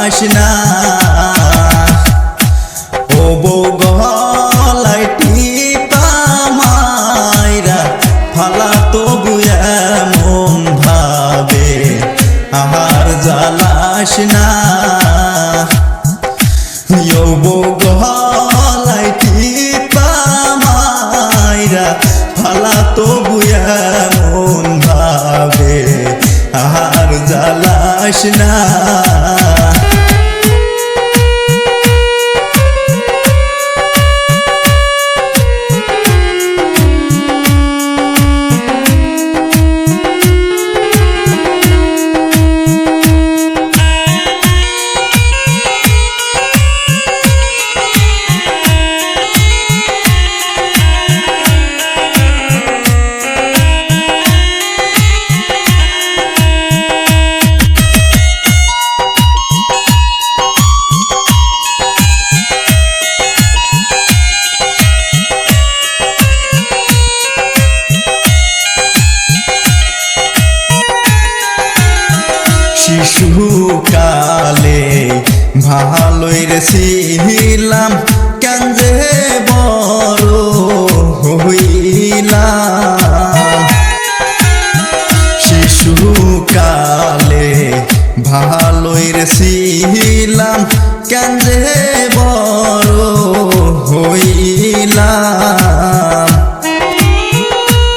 জ্বালাস না ও বউ গলায় টিপা মাইরা ফালা তবু এমন ভাবে আর জ্বালাস না ও বউ গলায় টিপা মাইরা ফালা তবু এমন ভাবে আর জ্বালাস না শিশুকালে ভালোই রে ছিলাম কেন যে বড় হইলাম শিশুকালে ভালোই রে ছিলাম কেন যে বড় হইলাম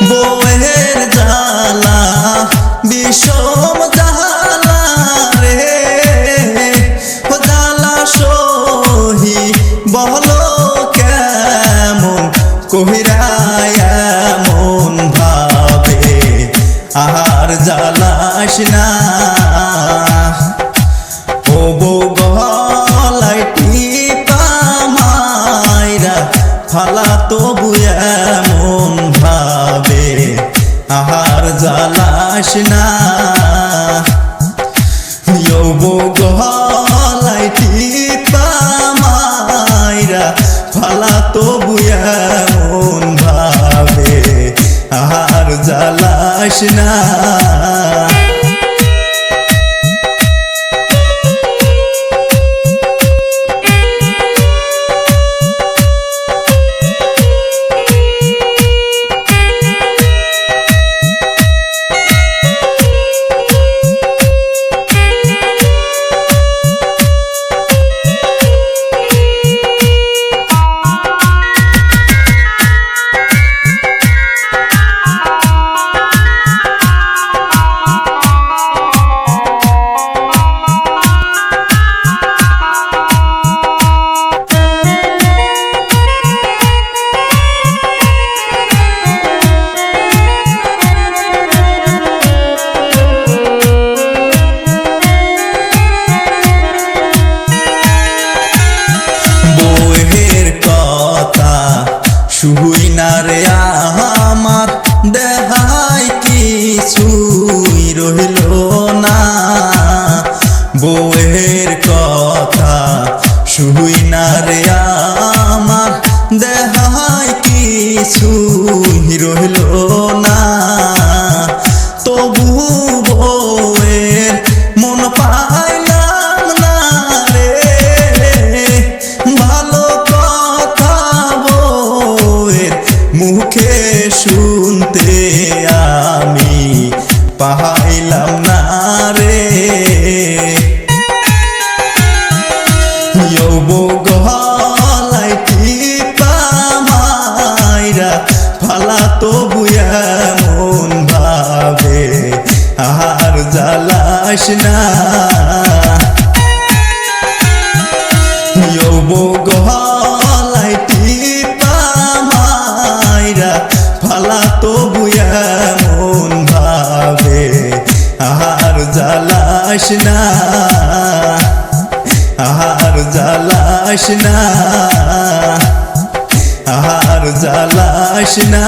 বউয়ের জ্বালা বিষম জ্বালা রে ও জ্বালা সহি বলো কেমন কহিরা এমন ভাবে আর জ্বালাস না ও বউ গলায় টিপা মাইরা ফালা তবু এমন ভাবে আর জ্বালাস না ও বউ গলায় টিপা মাইরা ফালা তবু এমন ভাবে আর জ্বালাস না শুই না রে আমার দেহাই কিছুই রহিল না বউয়ের কথা শুই না রে আমার দেহাই কিছুই রহিল না তবু বউয়ের মন পাইলাম না রে ভালো কথা বউয়ের মুখে শুনতে আমি পাইলাম না রে ও বউ গলায় টিপা মাইরা ফালা তবু এমন ভাবে আর জ্বালাস না ও বউ গলায় টিপা মাইরা ফালা তবু এমন ভাবে আর জ্বালাস না আর জ্বালাস না আর জ্বালাস না।